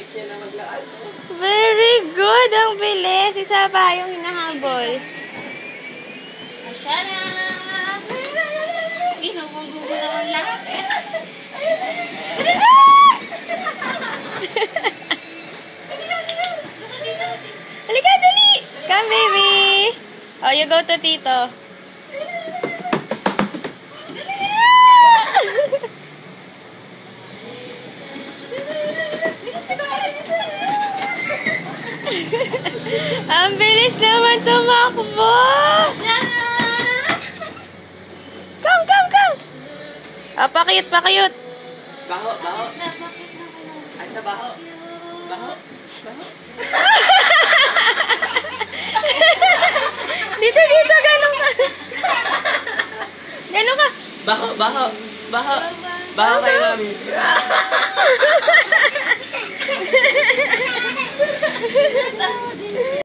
bilis niya na maglaan. Very good. Ang bilis. Isa pa yung hinahabol. Asya na! Ginugong-gugo naman lahat. Halika, dali! Come, baby! Oh, you go to Tito. Ang bilis naman tumakbo! Come, come, come! Oh, pakiyot, pakiyot! Baho, baho. Asya, baho. Baho. Baho. Dito, dito, ganun ka! Ganun ka! Baho, baho. Baho. Baho kay mami.